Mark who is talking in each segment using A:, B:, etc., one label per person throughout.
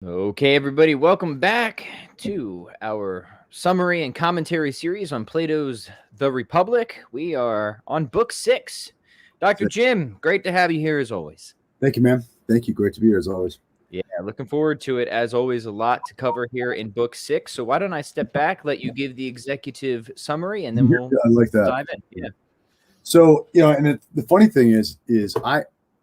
A: Okay, everybody, welcome back to our summary and commentary series on Plato's The Republic. We are on book 6. Dr. Jim, great to have you here as always.
B: Thank you, man. Thank you. Great to be here as always.
A: Yeah, looking forward to it. As always, a lot to cover here in book 6. So why don't I step back, let you give the executive summary, and then we'll
B: I like that.
A: dive in. Yeah.
B: So, and the funny thing is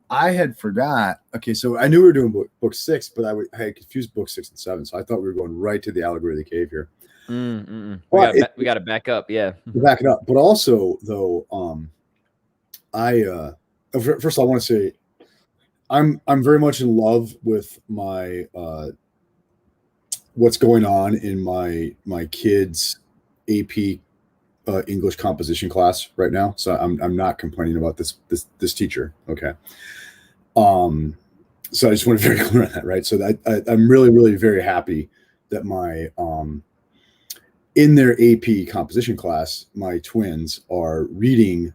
B: I had forgot. Okay, so I knew we were doing book 6, but I had confused book 6 and 7. So I thought we were going right to the allegory of the cave here.
A: We got to back up. Yeah.
B: Back it up. But also, though, first of all, I want to say I'm very much in love with my what's going on in my kids' AP English composition class right now. So I'm not complaining about this teacher. Okay. So I just want to be very clear on that, right? So that I'm really, really very happy that my in their AP composition class, my twins are reading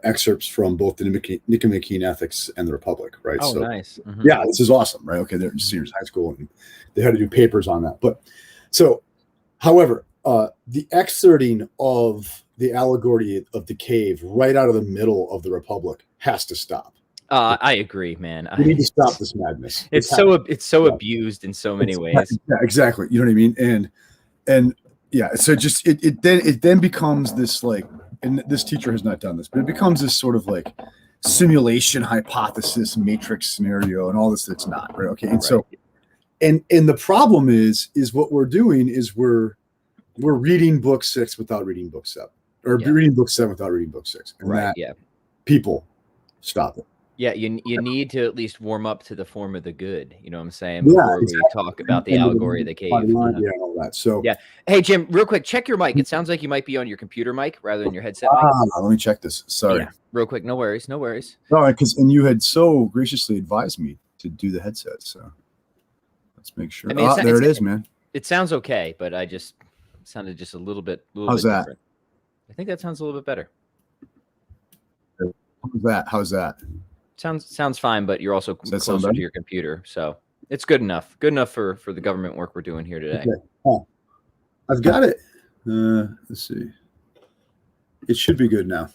B: excerpts from both the Nicomachean Ethics and the Republic, right?
A: Oh,
B: so,
A: nice. Mm-hmm.
B: Yeah, this is awesome, right? Okay, they're seniors in high school and they had to do papers on that. But so, however, the excerpting of the allegory of the cave right out of the middle of the Republic has to stop.
A: I agree, man.
B: We need to stop this madness.
A: It's so abused in so many ways.
B: Yeah, exactly. You know what I mean? And yeah, so just it then becomes this like, and this teacher has not done this, but it becomes this sort of like simulation hypothesis matrix scenario and all this that's not right. Okay, and so and the problem is what we're doing is we're reading book 6 without reading book 7, or reading book 7 without reading book 6. And people stop it.
A: Yeah, you need to at least warm up to the form of the good. You know what I'm saying? Before we talk about the allegory of the cave.
B: Yeah, all that. So
A: yeah. Hey, Jim, real quick, check your mic. It sounds like you might be on your computer mic rather than your headset mic.
B: Let me check this. Sorry.
A: Yeah, real quick. No worries.
B: All right, and you had so graciously advised me to do the headset, so let's make sure. I mean, there it is, man.
A: It sounds okay, but it sounded just a little bit.
B: How's that?
A: Different. I think that sounds a little bit better.
B: How's that?
A: Sounds fine, but you're also closer to your computer, so it's good enough. Good enough for the government work we're doing here today.
B: Okay. Oh, I've got it. Let's see. It should be good now.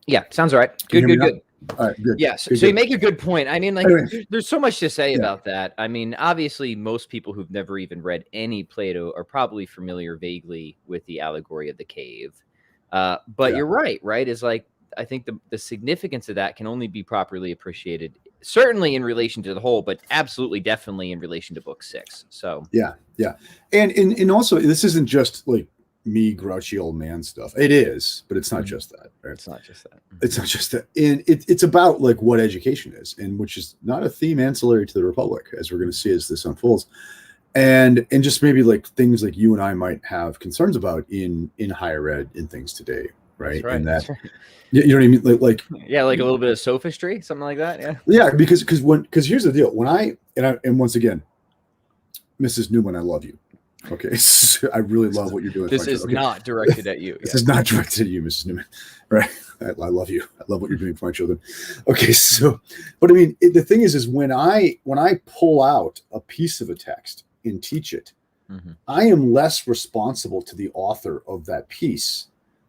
A: Yeah, sounds all right. Good.
B: All right, good.
A: Yeah, so you make a good point. I mean, like, there's so much to say about that. I mean, obviously, most people who've never even read any Plato are probably familiar vaguely with the allegory of the cave. But you're right? Is like, I think the significance of that can only be properly appreciated, certainly in relation to the whole, but absolutely, definitely in relation to book 6. So
B: yeah, and also this isn't just like me grouchy old man stuff. It is, but it's not just that. Right?
A: It's not just that.
B: It's not just that. And it's about like what education is, and which is not a theme ancillary to the Republic, as we're going to see as this unfolds, and just maybe like things like you and I might have concerns about in higher ed in things today, right?
A: Right.
B: And that. You know what I mean? Like
A: a little bit of sophistry, something like that.
B: Yeah, because here's the deal. When and once again, Mrs. Newman, I love you. Okay, so I really love what you're doing.
A: This is not directed at you.
B: This is not directed at you, Mrs. Newman. Right? I love you. I love what you're doing for my children. Okay, so, but I mean, the thing is when I pull out a piece of a text and teach it, I am less responsible to the author of that piece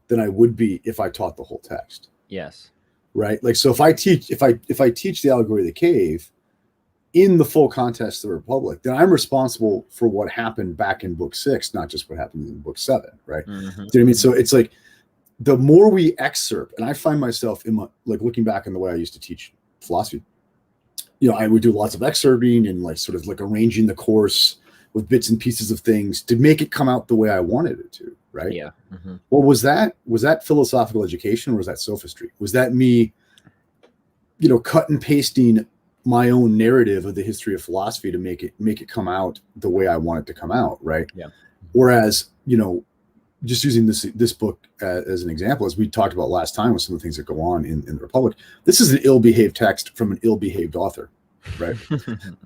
B: than I would be if I taught the whole text.
A: Yes.
B: Right. Like, so if I teach the allegory of the cave in the full context of the Republic, then I'm responsible for what happened back in book 6, not just what happened in book 7. Right. Do you know what I mean? So it's like the more we excerpt, and I find myself like looking back on the way I used to teach philosophy, I would do lots of excerpting and like sort of like arranging the course with bits and pieces of things to make it come out the way I wanted it to. Right.
A: Yeah.
B: Well, was that philosophical education, or was that sophistry? Was that me, cut and pasting my own narrative of the history of philosophy to make it come out the way I want it to come out? Right.
A: Yeah.
B: Whereas, just using this book as an example, as we talked about last time with some of the things that go on in the Republic, this is an ill-behaved text from an ill-behaved author. Right.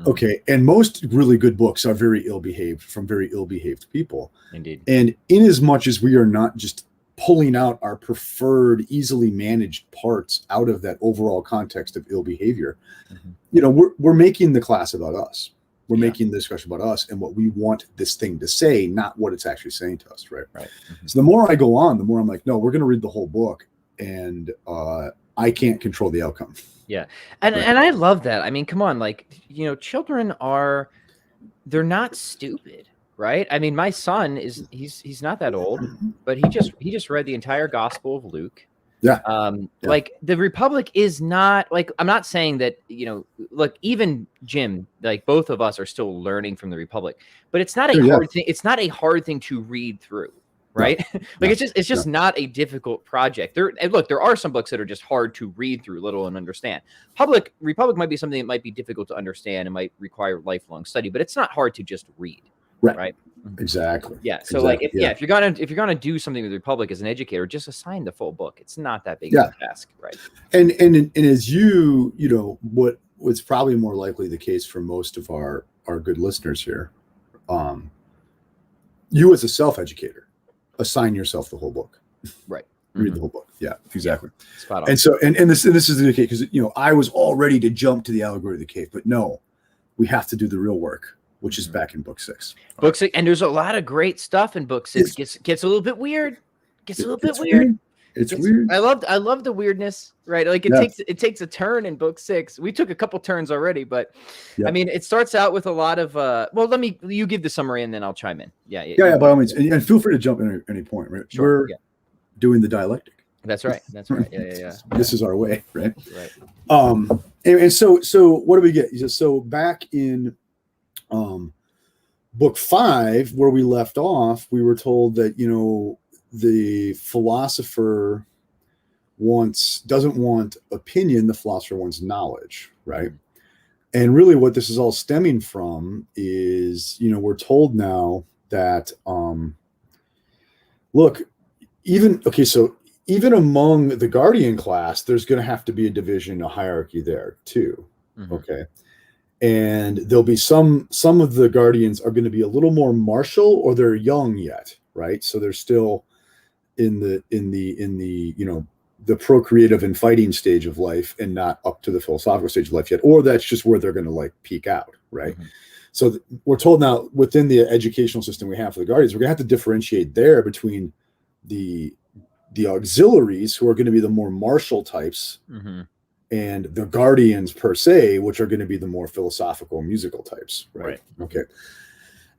B: Okay. And most really good books are very ill-behaved from very ill-behaved people.
A: Indeed.
B: And in as much as we are not just pulling out our preferred, easily managed parts out of that overall context of ill behavior, we're making the class about us. We're making the discussion about us and what we want this thing to say, not what it's actually saying to us, right?
A: Mm-hmm.
B: So the more I go on, the more I'm like, no, we're going to read the whole book, and I can't control the outcome.
A: Yeah, and I love that. I mean, come on, like, you know, children they're not stupid, right? I mean, my son he's not that old, but he just read the entire Gospel of Luke.
B: Yeah.
A: Like, the Republic is not, like, I'm not saying that, you know, look, even Jim, like, both of us are still learning from the Republic, but it's not a hard thing. It's not a hard thing to read through, right? No, like, it's just not a difficult project. There are some books that are just hard to read through, little and understand. Republic might be something that might be difficult to understand and might require lifelong study, but it's not hard to just read. Right.
B: Exactly.
A: Yeah. So like, if you're gonna do something with the Republic as an educator, just assign the full book. It's not that big of a task, right?
B: And as you know, what's probably more likely the case for most of our good listeners here, you as a self-educator, assign yourself the whole book.
A: Right.
B: Read the whole book. Yeah, exactly.
A: Spot on.
B: And so and this is the case, because, you know, I was all ready to jump to the Allegory of the Cave, but no, we have to do the real work, which is back in book 6.
A: Book 6, and there's a lot of great stuff in book 6. Gets a little bit weird. It's weird.
B: It's weird.
A: I love the weirdness, right? Like, it takes a turn in book 6. We took a couple turns already, but I mean, it starts out with a lot of well, you give the summary and then I'll chime in. Yeah,
B: by all means, and feel free to jump in at any point, right?
A: Sure.
B: We're doing the dialectic.
A: That's right. Yeah.
B: This is our way, right?
A: Right.
B: And so what do we get? So back in book 5, where we left off, we were told that, you know, the philosopher doesn't want opinion, the philosopher wants knowledge, right? And really what this is all stemming from is, you know, we're told now that look, even among the Guardian class, there's going to have to be a division, a hierarchy there too. Okay. And there'll be some of the Guardians are going to be a little more martial, or they're young yet, right? So they're still in the you know, the procreative and fighting stage of life, and not up to the philosophical stage of life yet, or that's just where they're going to like peak out, right? So we're told now, within the educational system we have for the Guardians, we're going to have to differentiate there between the auxiliaries, who are going to be the more martial types, and the Guardians per se, which are going to be the more philosophical, musical types, right? Okay.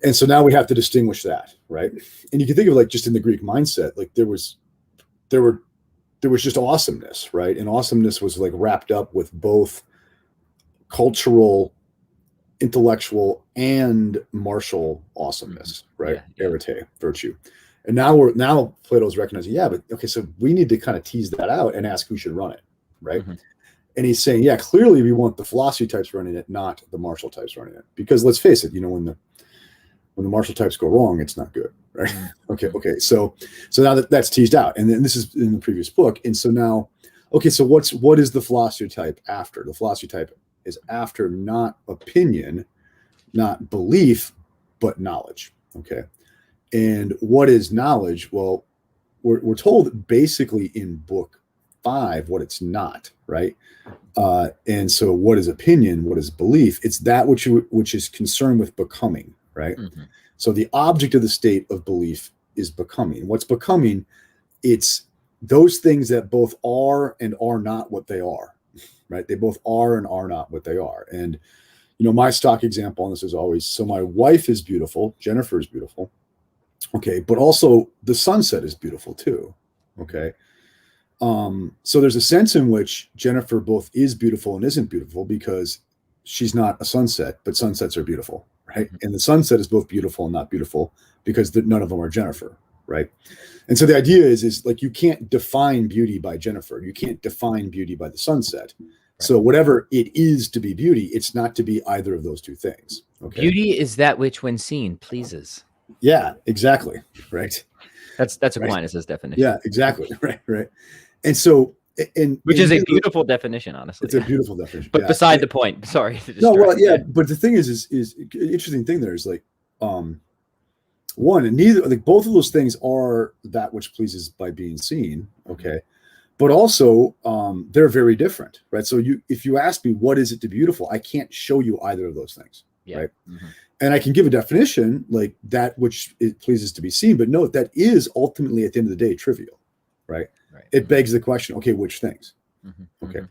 B: And so now we have to distinguish that, right? And you can think of, like, just in the Greek mindset, like there was just awesomeness, right? And awesomeness was like wrapped up with both cultural, intellectual, and martial awesomeness, right? Arete, virtue. And now Plato's recognizing, but okay, so we need to kind of tease that out and ask who should run it, right? And he's saying, clearly we want the philosophy types running it, not the martial types running it. Because let's face it, you know, when the martial types go wrong, it's not good, right? Okay. So now that's teased out, and then this is in the previous book, and so now, okay, so what is the philosophy type after? The philosophy type is after not opinion, not belief, but knowledge. Okay. And what is knowledge? Well, we're told basically in book 5 what it's not, right? And so what is opinion? What is belief? It's that which is concerned with becoming, right? So the object of the state of belief is becoming. What's becoming? It's those things that both are and are not what they are, right? They both are and are not what they are. And, you know, my stock example on this is always, so my wife is beautiful, Jennifer is beautiful, okay, but also the sunset is beautiful too, okay? So there's a sense in which Jennifer both is beautiful and isn't beautiful, because she's not a sunset, but sunsets are beautiful, right? And the sunset is both beautiful and not beautiful, because none of them are Jennifer, right? And so the idea is like, you can't define beauty by Jennifer. You can't define beauty by the sunset. So whatever it is to be beauty, it's not to be either of those two things. Okay.
A: Beauty is that which, when seen, pleases.
B: Yeah, exactly. Right.
A: That's Aquinas' definition.
B: Yeah, exactly. Right. And so,
A: which is a beautiful definition, honestly.
B: It's a beautiful definition.
A: But beside the point. Sorry.
B: No, well, yeah. But the thing is interesting thing there is like, one, and neither, like, both of those things are that which pleases by being seen. Okay. But also, they're very different, right? So if you ask me, what is it to be beautiful? I can't show you either of those things.
A: Yeah.
B: Right. And I can give a definition like that, which it pleases to be seen, but note that is ultimately at the end of the day trivial, right? It begs the question, okay, which things? Okay.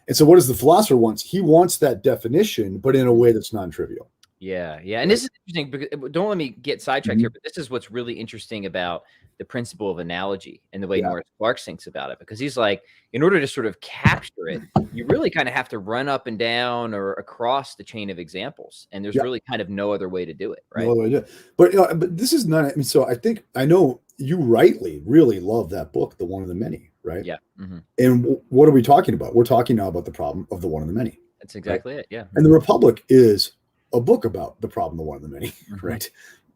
B: And so what does the philosopher wants? He wants that definition, but in a way that's non-trivial.
A: Yeah, yeah. And this is interesting because don't let me get sidetracked here, but this is what's really interesting about the principle of analogy and the way Norris Clarke thinks about it, because he's like, in order to sort of capture it, you really kind of have to run up and down or across the chain of examples. And there's really kind of no other way to do it, right?
B: No other way to do it. But this is not, I mean, so I know you rightly really love that book, The One of the Many, right?
A: Yeah.
B: And what are we talking about? We're talking now about the problem of the one of the many.
A: That's exactly it. Yeah.
B: And The Republic is a book about the problem of the one of the many, right?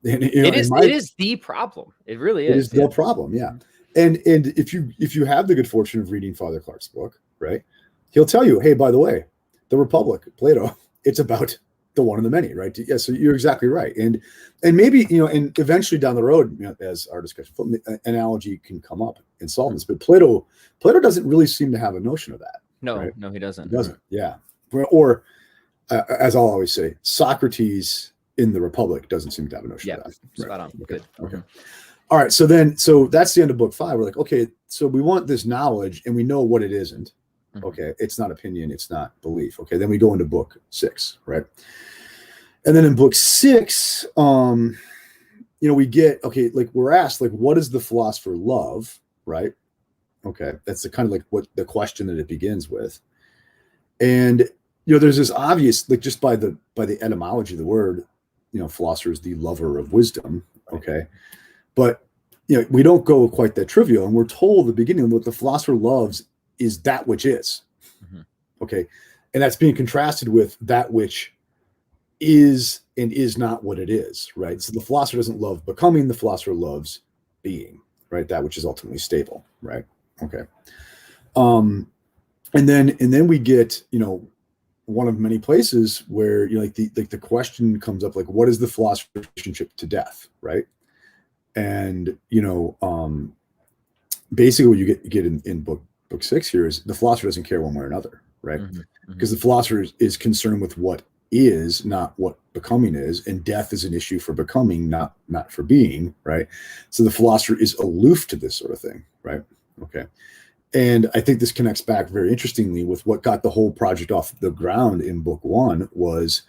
B: And,
A: it is the problem. It really is.
B: It is the problem, yeah. And if you have the good fortune of reading Father Clarke's book, right, he'll tell you, hey, by the way, The Republic, Plato, it's about the one of the many, right? Yeah, so you're exactly right. And maybe, and eventually down the road, as our discussion, analogy can come up and solve this. But Plato doesn't really seem to have a notion of that.
A: No,
B: right?
A: No, he doesn't.
B: He doesn't, yeah. Or as I'll always say, Socrates in The Republic doesn't seem to have a notion of that.
A: Spot on. Good.
B: Okay. All right. So that's the end of book 5. We're like, okay, so we want this knowledge and we know what it isn't. Okay. It's not opinion. It's not belief. Okay. Then we go into book 6, right? And then in book 6, we get, okay, like we're asked, like, what does the philosopher love? Right. Okay. That's the kind of like what the question that it begins with. And, there's this obvious, like just by the etymology of the word, philosopher is the lover of wisdom. Okay. But, we don't go quite that trivial. And we're told at the beginning what the philosopher loves is that which is. Okay. And that's being contrasted with that which is and is not what it is. Right. So the philosopher doesn't love becoming, the philosopher loves being, right? That which is ultimately stable. Right. Okay. And then we get, one of many places where the question comes up, like, what is the philosopher's relationship to death, right? And basically what you get in book 6 here is the philosopher doesn't care one way or another, right? Because the philosopher is concerned with what is, not what becoming is, and death is an issue for becoming, not for being, right? So the philosopher is aloof to this sort of thing, right? Okay. And I think this connects back very interestingly with what got the whole project off the ground in book 1 was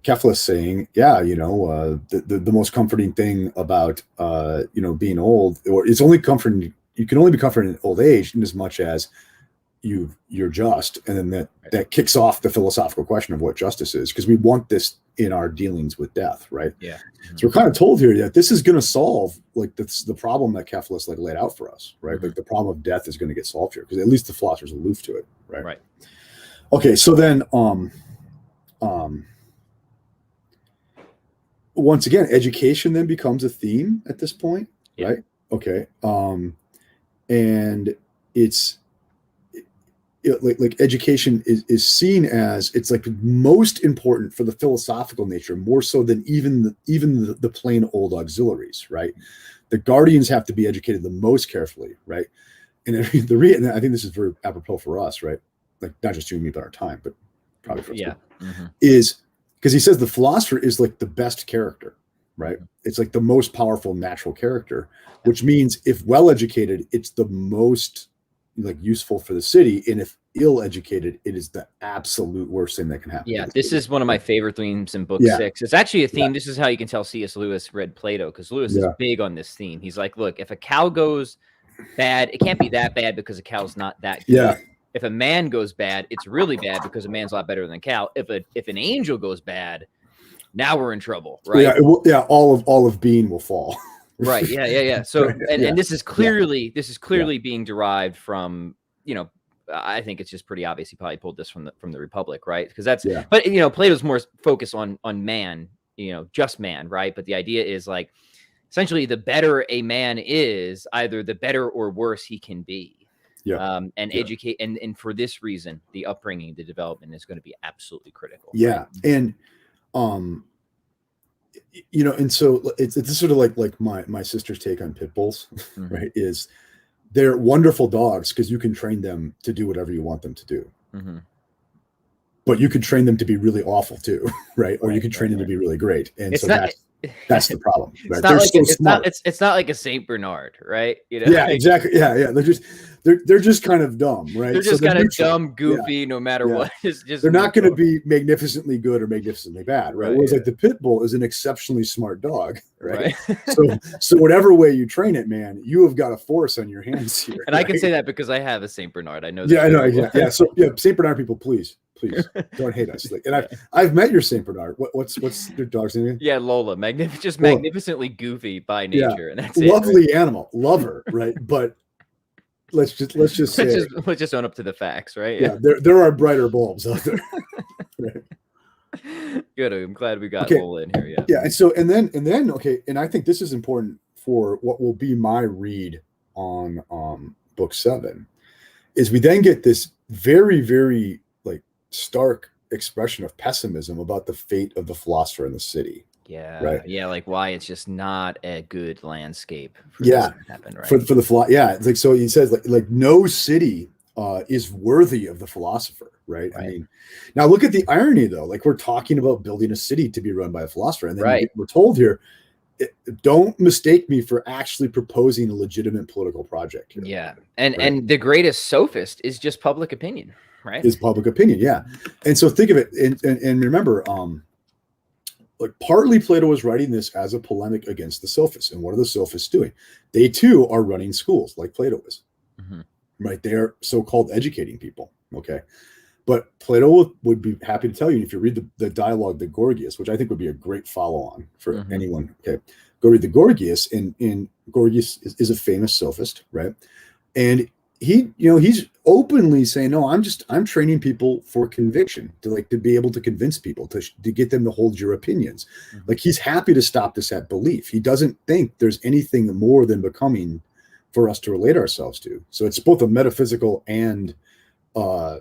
B: Kepler saying, the most comforting thing about, being old, or it's only comforting, you can only be comforted in old age in as much as you're just. And then that kicks off the philosophical question of what justice is, because we want this in our dealings with death, right?
A: Yeah.
B: So we're kind of told here that this is going to solve like the problem that Kepler like laid out for us, right? Like the problem of death is going to get solved here because at least the philosopher's aloof to it, right?
A: Right.
B: Okay, so then once again, education then becomes a theme at this point, right? Okay, and it's like education is seen as it's like most important for the philosophical nature, more so than even the plain old auxiliaries, right? The guardians have to be educated the most carefully, right? And I think this is very apropos for us, right? Like not just you and me, but our time, but probably for us too, is because he says the philosopher is like the best character, right? It's like the most powerful natural character, which means if well educated, it's the most like useful for the city, and if ill educated, it is the absolute worst thing that can happen.
A: Yeah, this is one of my favorite themes in book 6. It's actually a theme. This is how you can tell C.S. Lewis read Plato, because Lewis is big on this theme. He's like, look, if a cow goes bad, it can't be that bad because a cow's not that good.
B: Yeah.
A: If a man goes bad, it's really bad because a man's a lot better than a cow. If an angel goes bad, now we're in trouble, right?
B: Yeah, all of being will fall.
A: Right. Yeah. So, and this is clearly being derived from, I think it's just pretty obvious he probably pulled this from the Republic, right? Because that's, but Plato's more focused on man, just man, right? But the idea is like, essentially, the better a man is, either the better or worse he can be. Educate, and for this reason, the upbringing, the development is going to be absolutely critical.
B: Yeah, right? And and so it's sort of like my sister's take on pit bulls, right? Is they're wonderful dogs because you can train them to do whatever you want them to do. but you could train them to be really awful too, right? Or you could train them to be really great. And
A: it's
B: so
A: not,
B: that's the problem. Right?
A: It's not like it's not like a Saint Bernard, right? You know?
B: Yeah, exactly. Yeah, yeah. They're just kind of dumb, right?
A: They're just kind of dumb, goofy, no matter what. It's just
B: they're not going to be magnificently good or magnificently bad, right? Whereas like the pit bull is an exceptionally smart dog, right? So whatever way you train it, man, you have got a force on your hands here.
A: And I can say that because I have a Saint Bernard. I know.
B: Yeah, I know. Yeah. So Saint Bernard people, please don't hate us. Like, and I've met your Saint Bernard. What's your dog's name?
A: Yeah, Lola. Magnificently goofy by nature, and that's
B: lovely animal, lover, right? But let's just say
A: let's just own up to the facts, right?
B: Yeah, there are brighter bulbs out there.
A: Right. Good. I'm glad we got Lola in here. Yeah.
B: Yeah, and so and then okay, and I think this is important for what will be my read on book 7, is we then get this very, very like stark expression of pessimism about the fate of the philosopher in the city.
A: Yeah.
B: Right.
A: Yeah. Like why it's just not a good landscape.
B: For this to happen, right? For the yeah. It's like, so he says like no city is worthy of the philosopher. Right. I mean, now look at the irony though. Like we're talking about building a city to be run by a philosopher. And then we're told here, don't mistake me for actually proposing a legitimate political project here.
A: Yeah. And the greatest sophist is just public opinion, right?
B: Is public opinion. Yeah. And so think of it. And remember, like partly Plato was writing this as a polemic against the sophists. And what are the sophists doing? They too are running schools like Plato is, right? They're so-called educating people. Okay. But Plato would be happy to tell you, if you read the dialogue, the Gorgias, which I think would be a great follow-on for anyone. Okay. Go read the Gorgias, and Gorgias is a famous sophist, right? And he's openly saying, no, I'm training people for conviction, to be able to convince people, to get them to hold your opinions. Like he's happy to stop this at belief. He doesn't think there's anything more than becoming for us to relate ourselves to. So it's both a metaphysical and a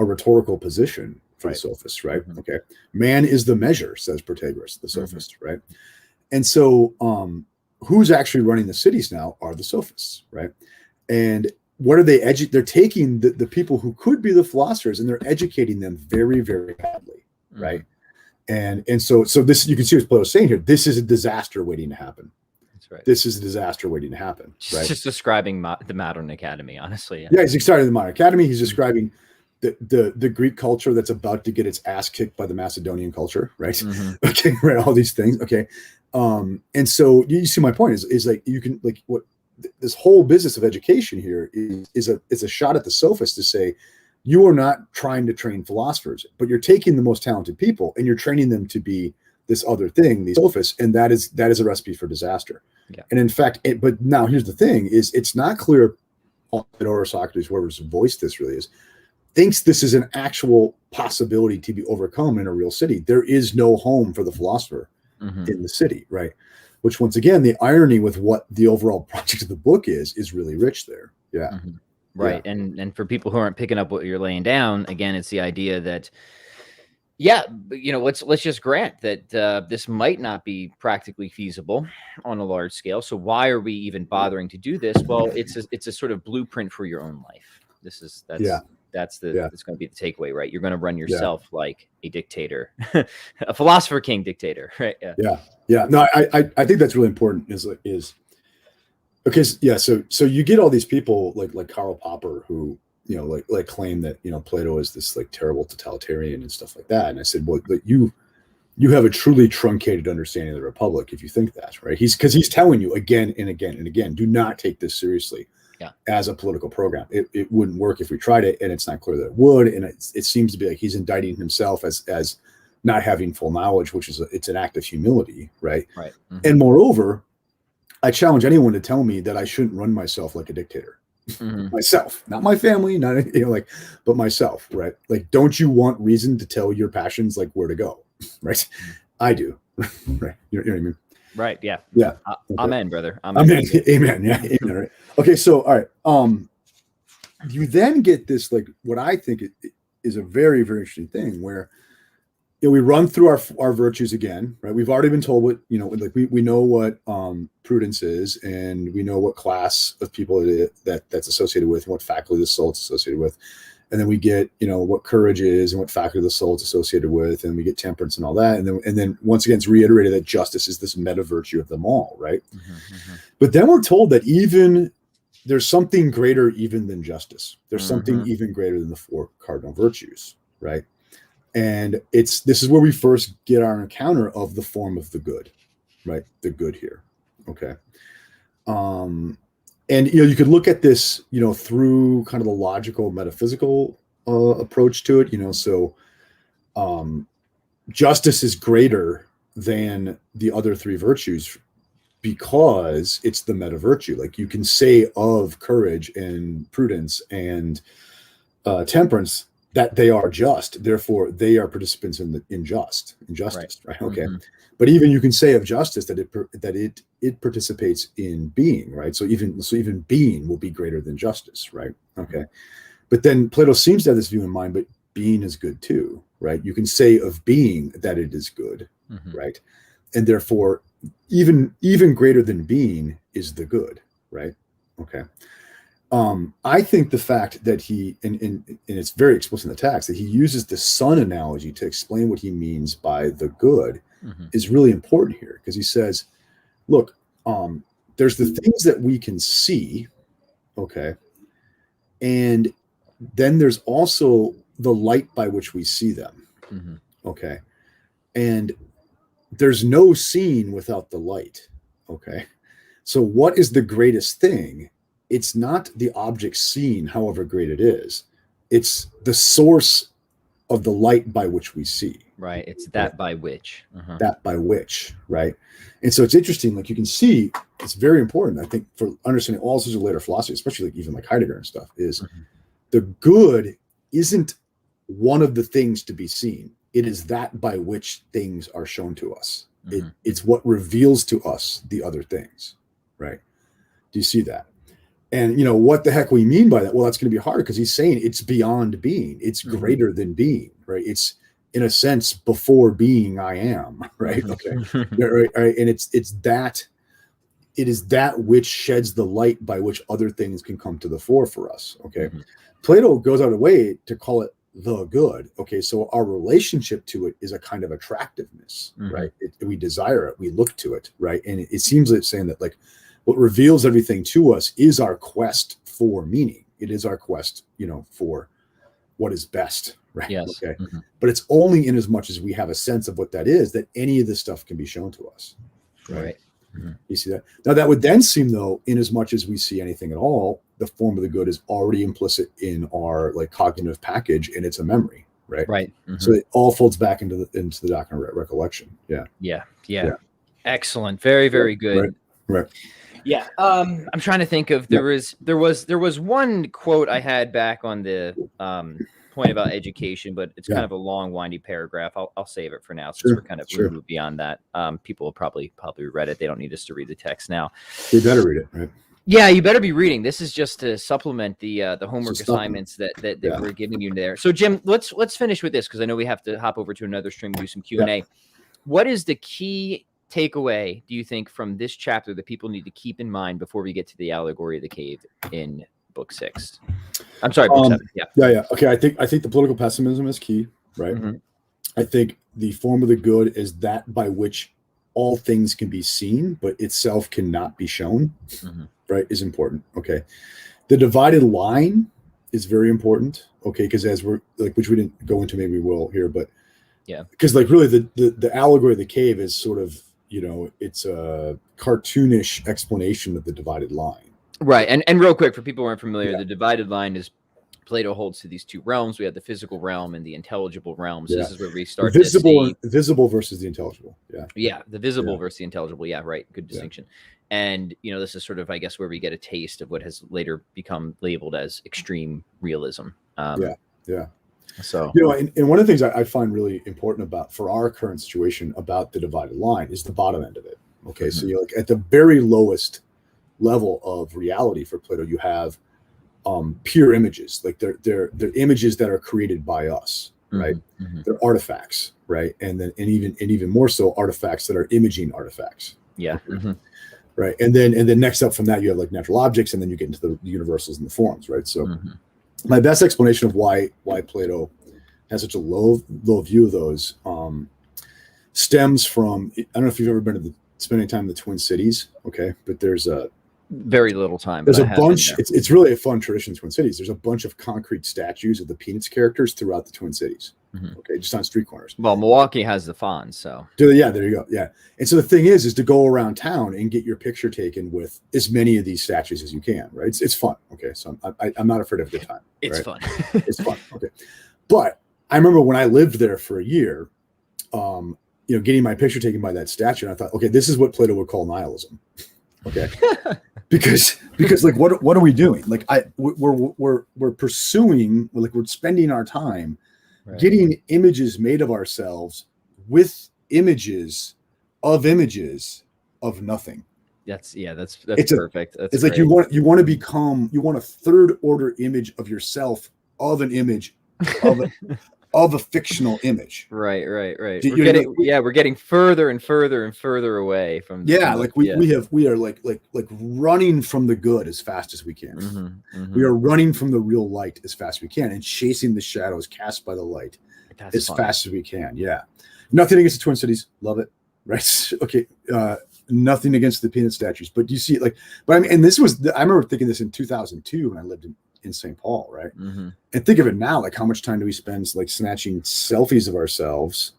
B: rhetorical position for the sophists, right? Okay. Man is the measure, says Protagoras, the sophist, right? And so who's actually running the cities now are the sophists, right? And what are they they're taking the people who could be the philosophers, and they're educating them very, very badly, right? And so this, you can see what Plato's saying here. This is a disaster waiting to happen. That's right. This is a disaster waiting to happen. Right?
A: Just describing the modern academy, honestly.
B: Yeah, he's describing the modern academy. He's describing the Greek culture that's about to get its ass kicked by the Macedonian culture, right? Okay, right. All these things. Okay. And so you see my point is like, you can like what this whole business of education here is a shot at the sophists to say, you are not trying to train philosophers, but you're taking the most talented people and you're training them to be this other thing, these sophists, and that is a recipe for disaster. Yeah. And in fact, but now here's the thing: is it's not clear, or Socrates, whoever's voiced this really is, thinks this is an actual possibility to be overcome in a real city. There is no home for the philosopher in the city, right? Which, once again, the irony with what the overall project of the book is really rich there. Yeah.
A: Right. Yeah. And for people who aren't picking up what you're laying down, again, it's the idea that, let's just grant that this might not be practically feasible on a large scale. So why are we even bothering to do this? Well, it's a sort of blueprint for your own life. That's going to be the takeaway, right? You're going to run yourself like a dictator, a philosopher king dictator, right?
B: Yeah. No, I think that's really important. So you get all these people like Karl Popper who like claim that Plato is this like terrible totalitarian and stuff like that. And I said, well, you have a truly truncated understanding of the Republic if you think that, right? Because he's telling you again and again and again, do not take this seriously. As a political program. It wouldn't work if we tried it, and it's not clear that it would. And it seems to be like he's indicting himself as not having full knowledge, which is it's an act of humility, right? Right. And moreover, I challenge anyone to tell me that I shouldn't run myself like a dictator. Myself, not my family, not but myself, right? Like, don't you want reason to tell your passions like where to go, right? I do, right? You know what I mean?
A: Right. Yeah.
B: Yeah.
A: Amen, brother.
B: Amen. Amen. Yeah. Amen. Right. Okay. So, all right. You then get this, like, what I think is a very, very interesting thing where, we run through our virtues again, right? We've already been told what, like we know what prudence is, and we know what class of people that's associated with, and what faculty the soul is associated with. And then we get, what courage is and what faculty of the soul it's associated with, and we get temperance and all that. And then once again, it's reiterated that justice is this meta virtue of them all, right? But then we're told that even there's something greater even than justice. There's something even greater than the 4 cardinal virtues, right? And this is where we first get our encounter of the form of the good, right? The good here, okay? And you could look at this, through kind of the logical, metaphysical approach to it. So justice is greater than the other 3 virtues because it's the meta virtue. Like you can say of courage and prudence and temperance that they are just, therefore they are participants in justice, right? Okay. But even you can say of justice that it participates in being, right? So even being will be greater than justice, right? Okay. But then Plato seems to have this view in mind, but being is good too, right? You can say of being that it is good, right? And therefore, even greater than being is the good, right? Okay. I think the fact that he, and it's very explicit in the text, that he uses the sun analogy to explain what he means by the good is really important here, because he says, look, there's the things that we can see, okay, and then there's also the light by which we see them, okay, and there's no seeing without the light, okay. So what is the greatest thing? It's not the object seen, however great it is. It's the source of the light by which we see.
A: Right. It's that by which.
B: That by which, right? And so it's interesting, like you can see, it's very important, I think, for understanding all sorts of later philosophy, especially even like Heidegger and stuff, is the good isn't one of the things to be seen. It is that by which things are shown to us. It's what reveals to us the other things, right? Do you see that? And, what the heck we mean by that? Well, that's going to be hard because he's saying it's beyond being. It's greater than being, right? It's, in a sense, before being, I am, right? Okay. Right. And it is that which sheds the light by which other things can come to the fore for us, okay? Plato goes out of the way to call it the good, okay? So our relationship to it is a kind of attractiveness, right? We desire it, we look to it, right? And it seems like saying that, like, what reveals everything to us is our quest for meaning. It is our quest, for what is best, right?
A: Yes.
B: Okay. But it's only in as much as we have a sense of what that is that any of this stuff can be shown to us, right? You see that? Now that would then seem, though, in as much as we see anything at all, the form of the good is already implicit in our like cognitive package, and it's a memory, right?
A: Right.
B: So it all folds back into the doctrine of recollection. Yeah.
A: Excellent. Very, very good.
B: Right.
A: Yeah. I'm trying to think of, there was one quote I had back on the point about education, but it's kind of a long, windy paragraph. I'll save it for now since we're kind of moved beyond that. People will probably read it. They don't need us to read the text now.
B: You better read it, right?
A: Yeah, you better be reading. This is just to supplement the homework assignments that we're giving you there. So, Jim, let's finish with this because I know we have to hop over to another stream and do some Q&A. What is the key takeaway, do you think, from this chapter that people need to keep in mind before we get to the allegory of the cave in book 6? I'm sorry, book 7.
B: Yeah. Okay, I think the political pessimism is key, right? I think the form of the good is that by which all things can be seen, but itself cannot be shown, right? Is important. Okay, the divided line is very important. Okay, because as we're like, which we didn't go into, maybe we will here, but because like really the allegory of the cave is sort of, it's a cartoonish explanation of the divided line.
A: Right. And real quick, for people who aren't familiar, the divided line is Plato holds to these two realms. We have the physical realm and the intelligible realm. So this is where we start
B: visible versus the intelligible.
A: Yeah. The visible versus the intelligible. Yeah. Right. Good distinction. And, this is sort of, I guess, where we get a taste of what has later become labeled as extreme realism. So,
B: and one of the things I find really important for our current situation about the divided line is the bottom end of it. Okay. So you're like at the very lowest level of reality for Plato, you have pure images, like they're images that are created by us, right? They're artifacts, right? And even more so artifacts that are imaging artifacts. Right. And then next up from that, you have like natural objects, and then you get into the universals and the forms, right? So my best explanation of why Plato has such a low view of those stems from, I don't know if you've ever been to spending time in the Twin Cities, okay, but there's a
A: very little time.
B: There's a bunch. It's really a fun tradition in Twin Cities. There's a bunch of concrete statues of the Peanuts characters throughout the Twin Cities. Okay, just on street corners.
A: Well, Milwaukee has the Fonz, so
B: yeah, there you go. Yeah, and so the thing is to go around town and get your picture taken with as many of these statues as you can. Right? It's fun. Okay, so I'm not afraid of a good time.
A: It's
B: right?
A: fun.
B: It's fun. Okay, but I remember when I lived there for a year, getting my picture taken by that statue, and I thought, okay, this is what Plato would call nihilism. Okay. because like what are we doing? Like we're pursuing, like we're spending our time getting images made of ourselves with images of nothing.
A: That's perfect.
B: It's great. Like you want a third order image of yourself of an image of a fictional image.
A: Right. We're getting further and further and further away from.
B: Yeah, like we are like running from the good as fast as we can. We are running from the real light as fast as we can and chasing the shadows cast by the light fast as we can. Yeah, nothing against the Twin Cities, love it. Right? Okay, nothing against the Peanut statues, but you see, like, but I mean, and I remember thinking this in 2002 when I lived in St. Paul, right? And think of it now, like how much time do we spend like snatching selfies of ourselves,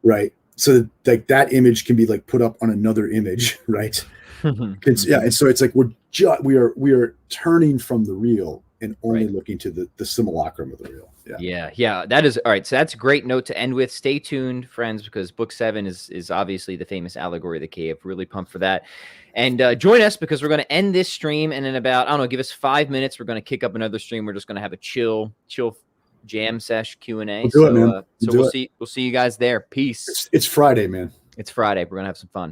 B: right? So that, like, that image can be like put up on another image, right? Yeah, and so it's like we are turning from the real and only looking to the simulacrum of the real.
A: Yeah. That is all right. So that's a great note to end with. Stay tuned, friends, because book 7 is obviously the famous Allegory of the Cave. Really pumped for that. And join us because we're going to end this stream, and in about, I don't know, give us 5 minutes. We're going to kick up another stream. We're just going to have a chill jam sesh Q&A. We'll see you guys there. Peace.
B: It's Friday, man.
A: It's Friday. We're going to have some fun.